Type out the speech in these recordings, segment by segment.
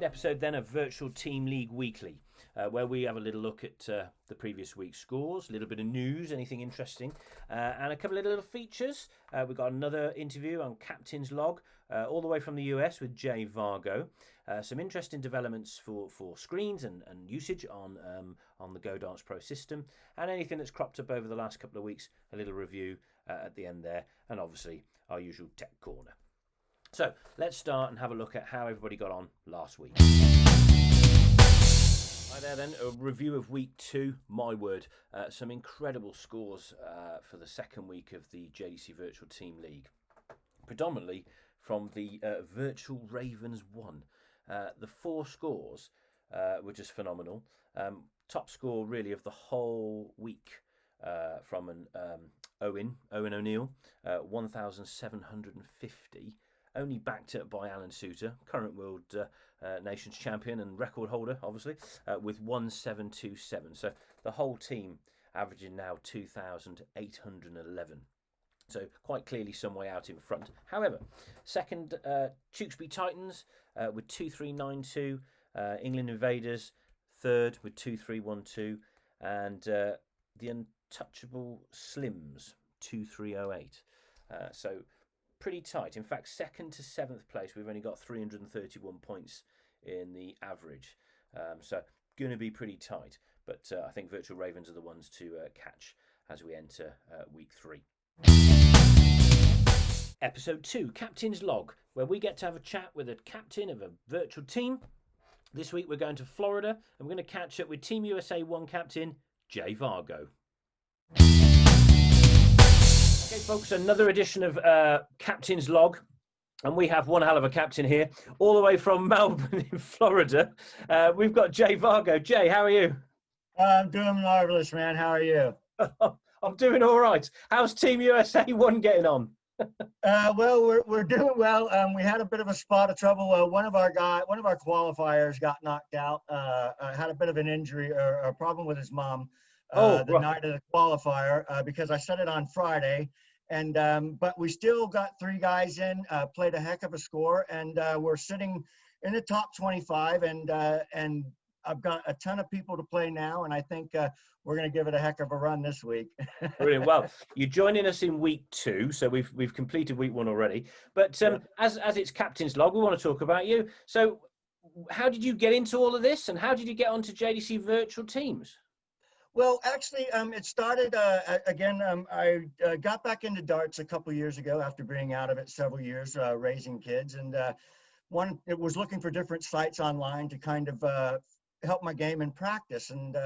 episode then of Virtual Team League Weekly, where we have a little look at the previous week's scores, a little bit of news, anything interesting, and a couple of little features. We've got another interview on Captain's Log, all the way from the US with Jay Vargo. Some interesting developments for screens and usage on the Go Darts Pro system, and anything that's cropped up over the last couple of weeks, a little review at the end there, and obviously our usual tech corner. So let's start and have a look at how everybody got on last week. Hi there then, a review of week 2, my word. Some incredible scores for the second week of the JDC Virtual Team League. Predominantly from the Virtual Ravens 1. The 4 scores were just phenomenal. Top score really of the whole week from an Owen O'Neill, 1,750. Only backed up by Alan Suter, current World Nations Champion and record holder, obviously, with 1,727. So the whole team averaging now 2,811. So quite clearly some way out in front. However, second, Tewkesbury Titans with 2,392. England Invaders, third with 2,312. And the Untouchable Slims, 2,308. So pretty tight. In fact, second to 7th place, we've only got 331 points in the average. So going to be pretty tight. But I think Virtual Ravens are the ones to catch as we enter week 3. Episode 2, Captain's Log, where we get to have a chat with a captain of a virtual team. This week we're going to Florida and we're going to catch up with Team USA 1 captain, Jay Vargo. Okay, folks, another edition of Captain's Log, and we have one hell of a captain here, all the way from Melbourne in Florida. We've got Jay Vargo. Jay, how are you? I'm doing marvelous, man. How are you? I'm doing all right. How's Team USA 1 getting on? Well, we're doing well. We had a bit of a spot of trouble. One of our qualifiers got knocked out. Had a bit of an injury or a problem with his mom. The night of the qualifier, because I set it on Friday, and but we still got 3 guys in, played a heck of a score, and we're sitting in the top 25, and I've got a ton of people to play now, and I think we're going to give it a heck of a run this week. Brilliant. Well, you're joining us in week 2, so we've completed week 1 already. But as it's Captain's Log, we want to talk about you. So, how did you get into all of this, and how did you get onto JDC Virtual Teams? Well, actually, it started, again, I got back into darts a couple years ago after being out of it several years, raising kids. And it was looking for different sites online to kind of help my game in practice. And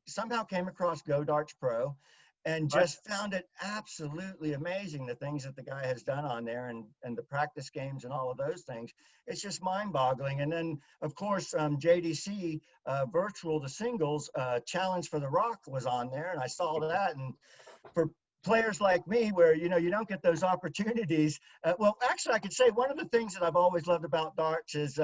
somehow came across Go Darts Pro and just found it absolutely amazing, the things that the guy has done on there and the practice games and all of those things. It's just mind-boggling. And then, of course, JDC Virtual, the singles challenge for the Rock was on there, and I saw that. And for players like me, where, you don't get those opportunities. Well, actually, I could say one of the things that I've always loved about darts is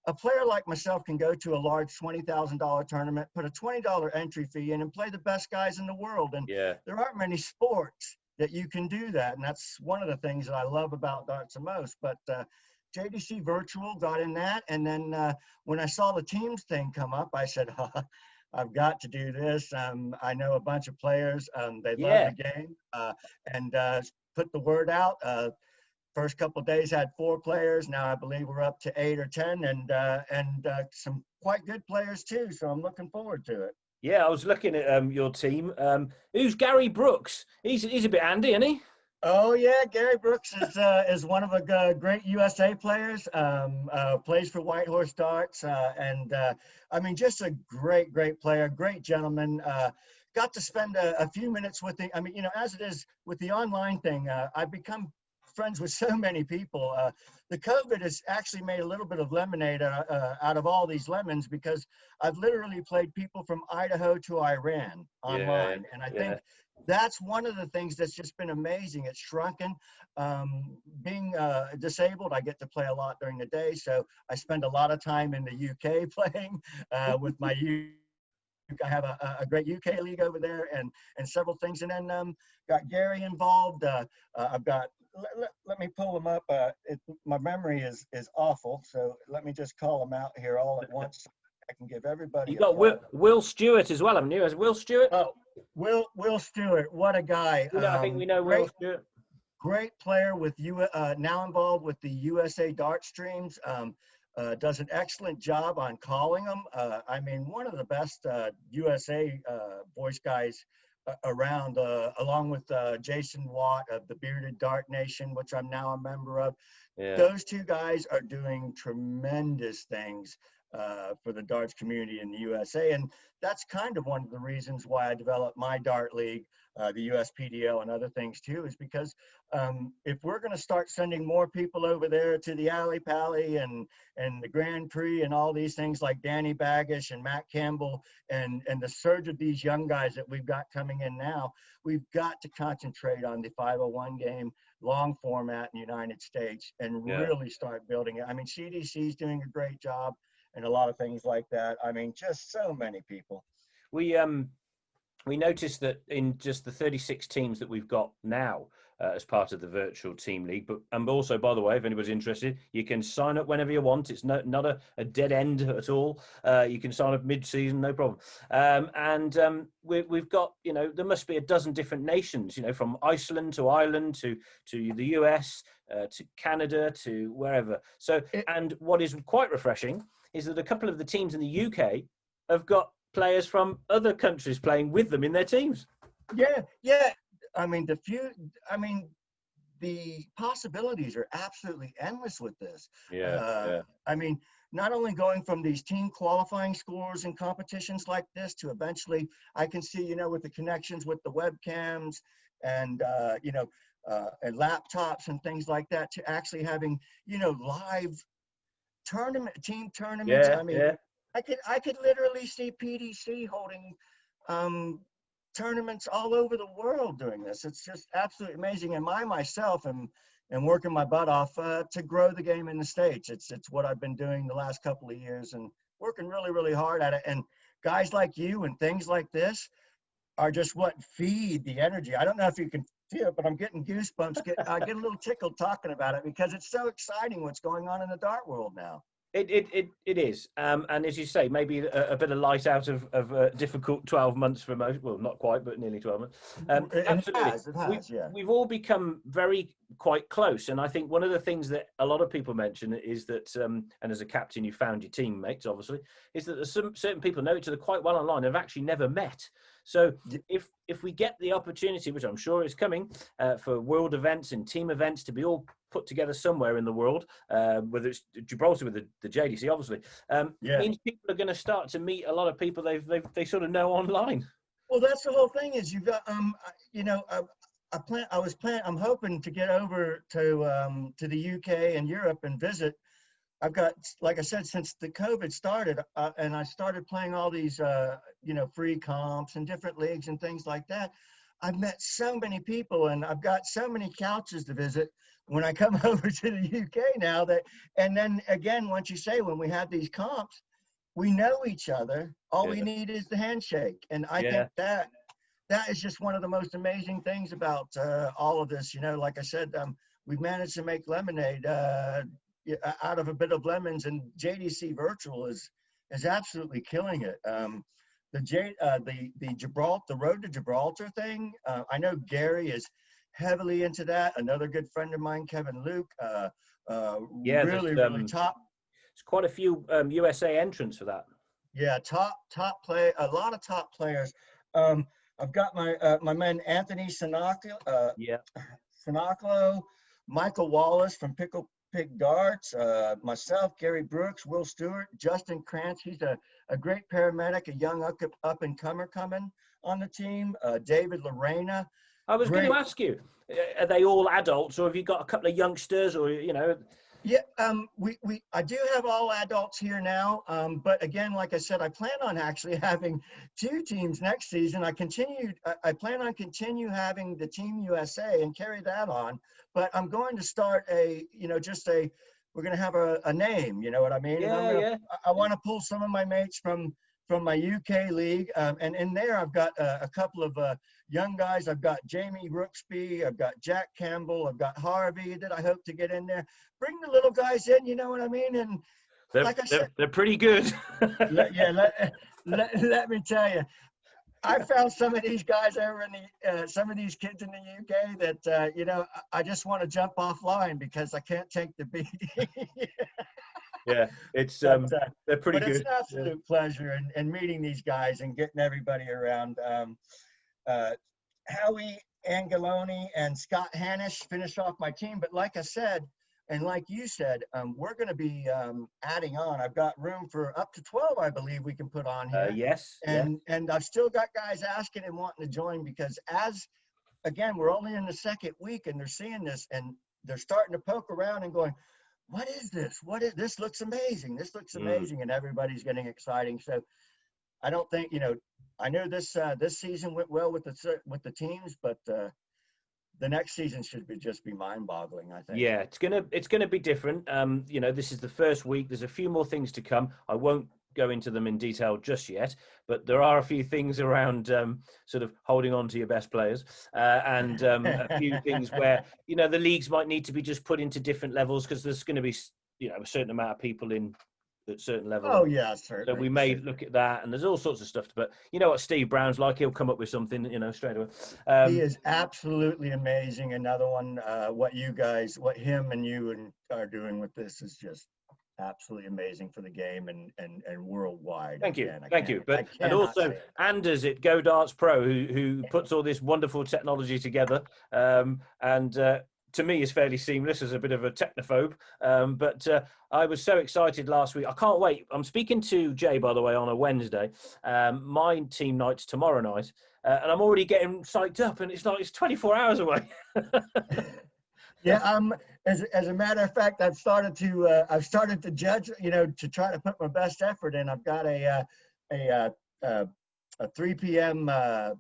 a player like myself can go to a large $20,000 tournament, put a $20 entry fee in, and play the best guys in the world. And there aren't many sports that you can do that. And that's one of the things that I love about darts the most. But JDC Virtual got in that. And then when I saw the teams thing come up, I said, I've got to do this. I know a bunch of players. They love the game. And put the word out. First couple of days had 4 players. Now I believe we're up to 8 or 10, and some quite good players too. So I'm looking forward to it. Yeah, I was looking at your team. Who's Gary Brooks? He's a bit handy, isn't he? Oh yeah, Gary Brooks is one of the great USA players. Plays for Whitehorse Darts, and I mean, just a great player, great gentleman. Got to spend a few minutes with the. I mean, as it is with the online thing, I've become friends with so many people. The COVID has actually made a little bit of lemonade out of all these lemons, because I've literally played people from Idaho to Iran online. And I think that's one of the things that's just been amazing. It's shrunken. Being disabled, I get to play a lot during the day. So I spend a lot of time in the UK playing with my I have a great UK league over there, and several things. And then got Gary involved. I've got. Let me pull them up. My memory is awful, so let me just call them out here all at once. I can give everybody You a got plug. Will Stewart as well, haven't you? As Will Stewart? Oh, Will Stewart, what a guy! I think we know Will Stewart. Great player with you. Now involved with the USA Dart Streams. Does an excellent job on calling them. I mean, one of the best USA voice guys around, along with Jason Watt of the Bearded Dart Nation, which I'm now a member of. Yeah. Those two guys are doing tremendous things for the darts community in the USA. And that's kind of one of the reasons why I developed my dart league, the USPDL and other things too, is because if we're going to start sending more people over there to the Alley Pally and the Grand Prix and all these things like Danny Baggish and Matt Campbell and the surge of these young guys that we've got coming in now, we've got to concentrate on the 501 game, long format in the United States, and really start building it. I mean, CDC is doing a great job and a lot of things like that. I mean, just so many people. We noticed that in just the 36 teams that we've got now as part of the virtual team league, and also, by the way, if anybody's interested, you can sign up whenever you want. It's not a dead end at all. You can sign up mid-season, no problem. We've got, there must be a dozen different nations, from Iceland to Ireland to the US to Canada to wherever. So, and what is quite refreshing is that a couple of the teams in the UK have got players from other countries playing with them in their teams. Yeah. I mean, the possibilities are absolutely endless with this. I mean, not only going from these team qualifying scores and competitions like this to eventually, I can see, with the connections with the webcams and, and laptops and things like that, to actually having, live team tournaments. I could literally see PDC holding tournaments all over the world doing this. It's just absolutely amazing. And myself am working my butt off to grow the game in the States. It's what I've been doing the last couple of years and working really, really hard at it. And guys like you and things like this are just what feed the energy. I don't know if you can feel it, but I'm getting goosebumps. I get a little tickled talking about it because it's so exciting what's going on in the dart world now. It is, and as you say, maybe a bit of light out of a difficult 12 months for most. Well, not quite, but nearly 12 months. Absolutely, it has, yeah. We've all become quite close, and I think one of the things that a lot of people mention is that, and as a captain, you found your teammates, obviously, is that certain people know each other quite well online and have actually never met. So if we get the opportunity, which I'm sure is coming, for world events and team events to be all put together somewhere in the world, whether it's Gibraltar with the JDC, obviously, means people are going to start to meet a lot of people they sort of know online. Well, that's the whole thing. Is you've got I'm hoping to get over to the UK and Europe and visit. I've got, like I said, since the COVID started, and I started playing all these, free comps and different leagues and things like that. I've met so many people, and I've got so many couches to visit when I come over to the UK now. And then again, once you say, when we have these comps, we know each other. All we need is the handshake, and I think that is just one of the most amazing things about all of this. Like I said, we've managed to make lemonade out of a bit of lemons, and JDC Virtual is absolutely killing it. The Road to Gibraltar thing. I know Gary is heavily into that. Another good friend of mine, Kevin Luke, really top. There's quite a few USA entrants for that. Yeah, top play. A lot of top players. I've got my man Anthony Sinaclo, Michael Wallace from Pickle Pig Darts, myself, Gary Brooks, Will Stewart, Justin Krantz. He's a great paramedic, a young up and comer coming on the team. David Lorena. I was going to ask you, are they all adults, or have you got a couple of youngsters, or Yeah, I do have all adults here now, but again, like I said, I plan on actually having 2 teams next season. I plan on continue having the Team USA and carry that on, but I'm going to start we're going to have a name, you know what I mean? I want to pull some of my mates from from my UK league. And in there, I've got a couple of young guys. I've got Jamie Rooksby, I've got Jack Campbell, I've got Harvey that I hope to get in there. Bring the little guys in, you know what I mean? And like I said, they're pretty good. let me tell you, I found some of these guys over in the, some of these kids in the UK that, you know, I just want to jump offline because I can't take the beat. Yeah, it's But, they're pretty but it's good. an absolute pleasure and meeting these guys and getting everybody around. Howie Angeloni and Scott Hanish finish off my team. But like I said, and like you said, we're going to be adding on. I've got room for up to 12, I believe we can put on here. Yes. And I've still got guys asking and wanting to join because again, we're only in the second week and they're seeing this and they're starting to poke around and going, what is this? This looks amazing. This looks amazing. And everybody's getting exciting. So I don't think, you know, I know this season went well with the teams, but the next season should just be mind-boggling, I think. Yeah, it's gonna be different. You know, this is the first week. There's a few more things to come. I won't go into them in detail just yet, but there are a few things around sort of holding on to your best players and a few things where, you know, the leagues might need to be just put into different levels because there's going to be, you know, a certain amount of people in at certain levels. Oh yeah, certainly. So we may look at that, and there's all sorts of stuff. But you know what Steve Brown's like; he'll come up with something, you know, straight away. He is absolutely amazing. Another one, what him and you are doing with this is just absolutely amazing for the game and worldwide. Thank you, Again, thank you. But and also Anders at Go Darts Pro, who puts all this wonderful technology together, and to me is fairly seamless as a bit of a technophobe. But I was so excited last week. I can't wait. I'm speaking to Jay, by the way, on a Wednesday. My team night's tomorrow night, and I'm already getting psyched up. And it's like it's 24 hours away. Yeah, as a matter of fact, I've started to judge, you know, to try to put my best effort in. I've got a 3 p.m.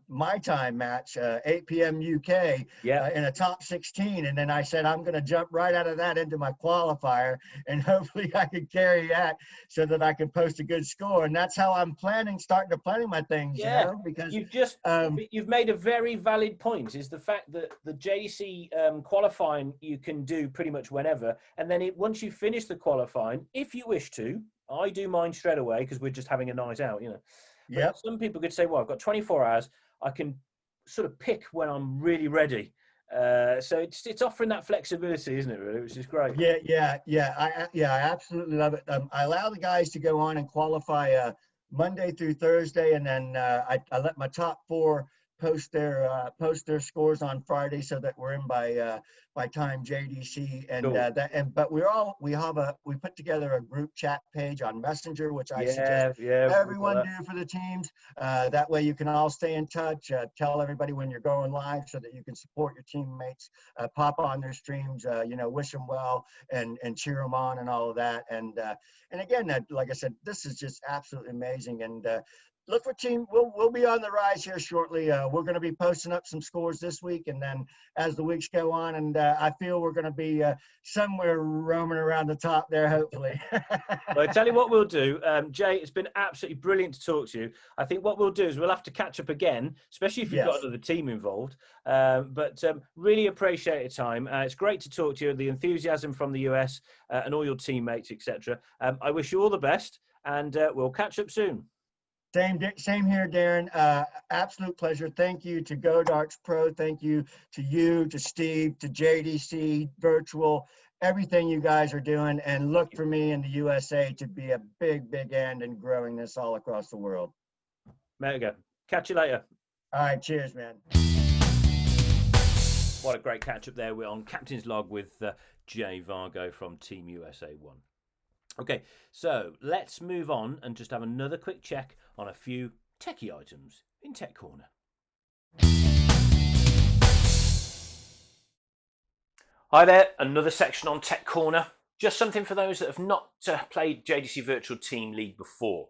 My time match, 8 p.m. UK, in a top 16. And then I said, I'm going to jump right out of that into my qualifier and hopefully I can carry that so that I can post a good score. And that's how I'm starting to planning my things, you know, because you've made a very valid point is the fact that the JDC qualifying you can do pretty much whenever. And then once you finish the qualifying, if you wish to, I do mine straight away because we're just having a night out, you know. Yeah. Some people could say, well, I've got 24 hours. I can sort of pick when I'm really ready. So it's offering that flexibility, isn't it, really, which is great. Yeah. I absolutely love it. I allow the guys to go on and qualify Monday through Thursday, and then I let my top 4 post their scores on Friday so that we're in by time JDC and but we put together a group chat page on Messenger, which I suggest everyone do for the teams. That way you can all stay in touch, tell everybody when you're going live so that you can support your teammates, pop on their streams, you know, wish them well and cheer them on and all of that. And again, like I said, this is just absolutely amazing. And look for team. We'll be on the rise here shortly. We're going to be posting up some scores this week, and then as the weeks go on, and I feel we're going to be somewhere roaming around the top there, hopefully. Well, I tell you what we'll do, Jay. It's been absolutely brilliant to talk to you. I think what we'll do is we'll have to catch up again, especially if you've got another team involved. But really appreciate your time. It's great to talk to you. The enthusiasm from the US and all your teammates, etc. I wish you all the best, and we'll catch up soon. Same here, Darren. Absolute pleasure. Thank you to Go Darts Pro. Thank you, to Steve, to JDC Virtual, everything you guys are doing. And look for me in the USA to be a big, big end in growing this all across the world. Mega. Catch you later. All right. Cheers, man. What a great catch up there. We're on Captain's Log with Jay Vargo from Team USA 1. Okay, so let's move on and just have another quick check on a few techie items in Tech Corner. Hi there, another section on Tech Corner. Just something for those that have not played JDC Virtual Team League before.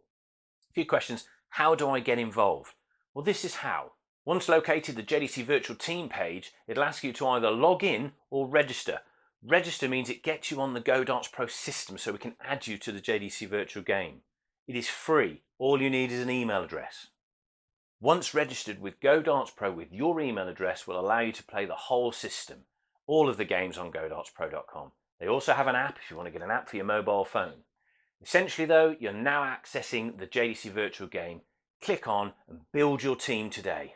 A few questions. How do I get involved? Well, this is how. Once located the JDC Virtual Team page, it'll ask you to either log in or register. Register means it gets you on the Go Darts Pro system so we can add you to the JDC Virtual game. It is free. All you need is an email address. Once registered with Go Darts Pro with your email address will allow you to play the whole system, all of the games on GoDartsPro.com. They also have an app if you want to get an app for your mobile phone. Essentially though, you're now accessing the JDC virtual game. Click on and build your team today.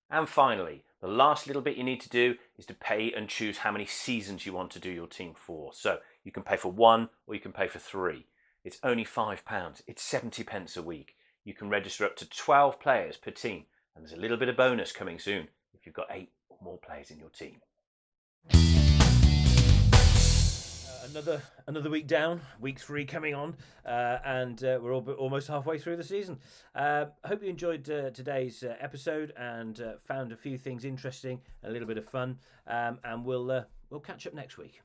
And finally, the last little bit you need to do is to pay and choose how many seasons you want to do your team for. So you can pay for 1 or you can pay for 3. It's only £5. It's 70 pence a week. You can register up to 12 players per team, and there's a little bit of bonus coming soon if you've got 8 or more players in your team. Another week down, week 3 coming on, and we're almost halfway through the season. I hope you enjoyed today's episode and found a few things interesting, a little bit of fun, and we'll catch up next week.